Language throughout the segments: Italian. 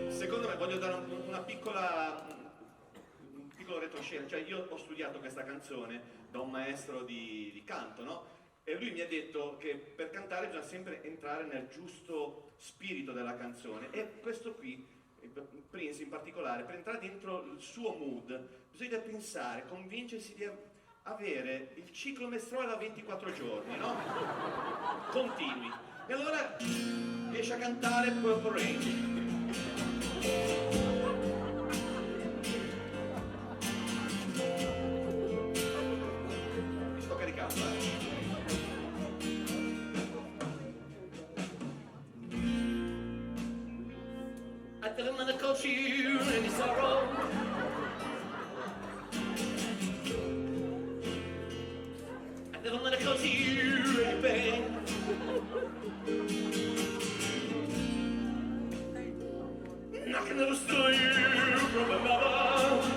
secondo me voglio dare un piccolo retroscena. Cioè, io ho studiato questa canzone da un maestro di canto, no? E lui mi ha detto che per cantare bisogna sempre entrare nel giusto spirito della canzone. E questo qui, Prince in particolare, per entrare dentro il suo mood, bisogna pensare, convincersi di avere il ciclo mestruale da 24 giorni, no? Continui. E allora riesce a cantare Purple Rain. Mi sto caricando, I didn't want to cause you any sorrow. I didn't want to cause you any pain. Knocking at the store you from another.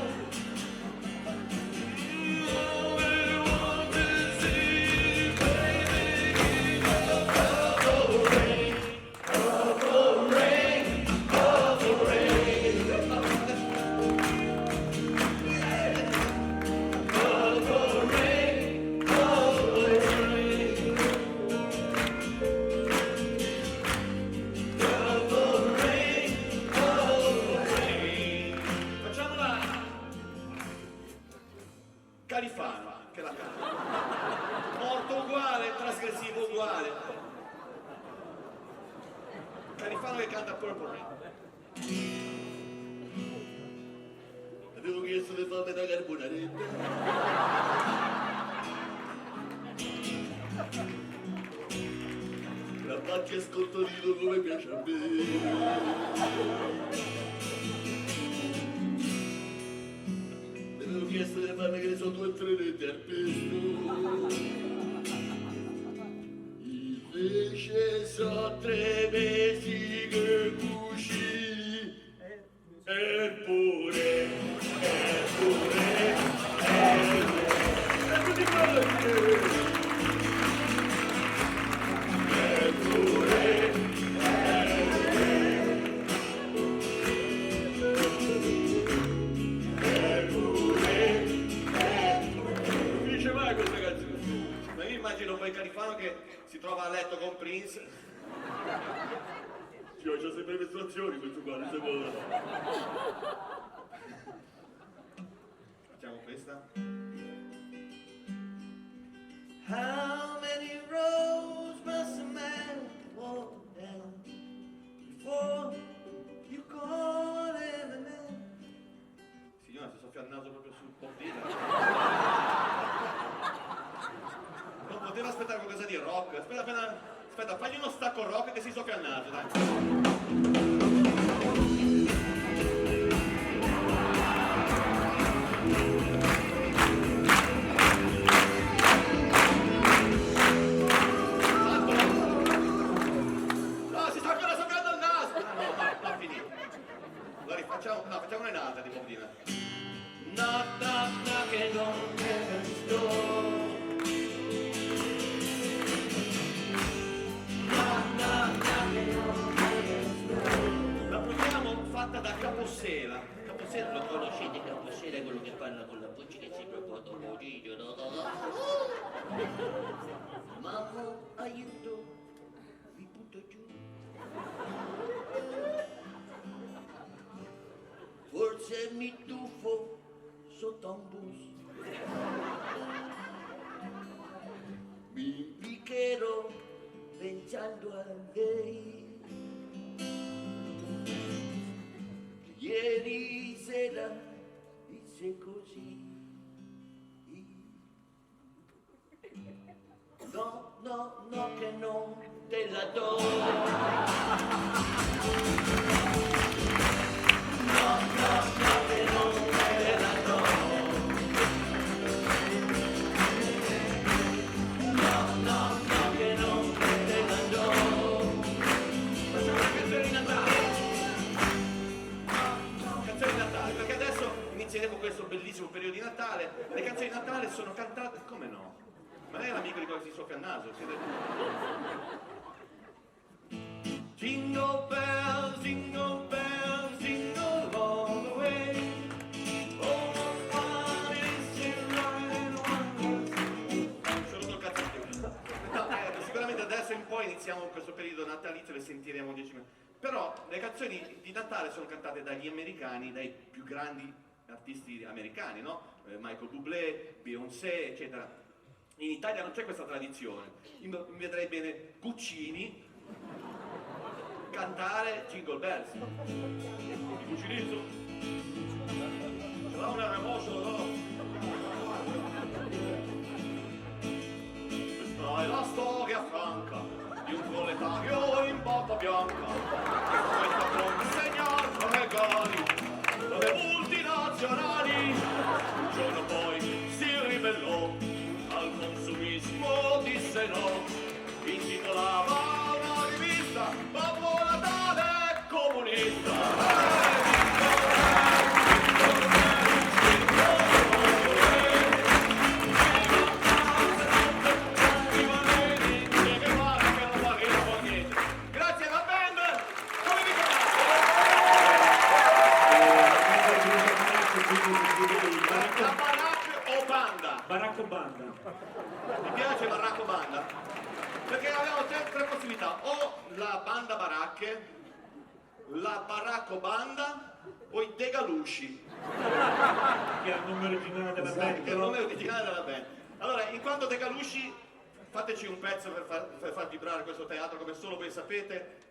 Califano, che la canta. Morto uguale, trasgressivo uguale. Califano che canta Purple Rain. Avevo chiesto di farmi da carbonaretta. La pacchia è scottolito come piace a me. Ho chiesto di farmi che ne so 2 o 3 reti al pesto. Invece so 3 mesi che cuscini. Eppure tutti quanti. Immagino poi Califano che si trova a letto con Prince. Io c'ho sempre le mestruazioni questo qua, non sapevo. Facciamo questa. How many roads must a man walk down before you call him a man? Signora, si soffia il naso proprio sul bobbino. Poteva aspettare qualcosa di rock. Aspetta, fagli uno stacco rock che si soffia il naso, dai. No, si sta ancora soffiando il naso. No, finito. Lo rifacciamo, facciamo un'altra di bobbina. Knock, knock, knocking on heaven's door. La proviamo fatta da Capossela. Capossela Lo conoscete Capossela, è quello che parla con la voce che si propone dopo Gigio, no? Mamma, aiuto, vi butto giù. Forse mi tuffo sotto un bus. Mi impiccherò pensando a lei. Ieri sera disse così. No, no, no, che non te la do. No, no, no, che non te la do. No, no, no, che non te la do. Facciamo una canzone di Natale. Canzone di Natale, perché adesso inizieremo questo bellissimo periodo di Natale. Le canzoni di Natale sono cantate, come no? Ma lei è l'amico di quello che si soffia il naso, siete... Jingle bells, jingle poi iniziamo questo periodo natalizio, le sentiremo 10 minuti. Però le canzoni di Natale sono cantate dagli americani, dai più grandi artisti americani, no? Michael Bublé, Beyoncé, eccetera. In Italia non c'è questa tradizione. Io mi vedrei bene Guccini cantare Jingle Bells. Il Guccinizzo. Ce l'ha una remossa, no? Questa è la storia franca di un proletario in bata bianca. Questa consegna regali dalle multinazionali. Un giorno poi si ribellò al consumismo, disse no, intitolava una rivista Babbo Natale comunista. Grazie alla band, come vi chiamate? La Barack o Banda? Barack Obama. Mi piace Baracco Banda? Perché avevamo tre possibilità, o la banda baracche, la Baracco Banda o i Degalusci, Che è il nome originale della band. che è il nome originale della band. Allora, in quanto Degalusci, fateci un pezzo per far vibrare questo teatro come solo voi sapete.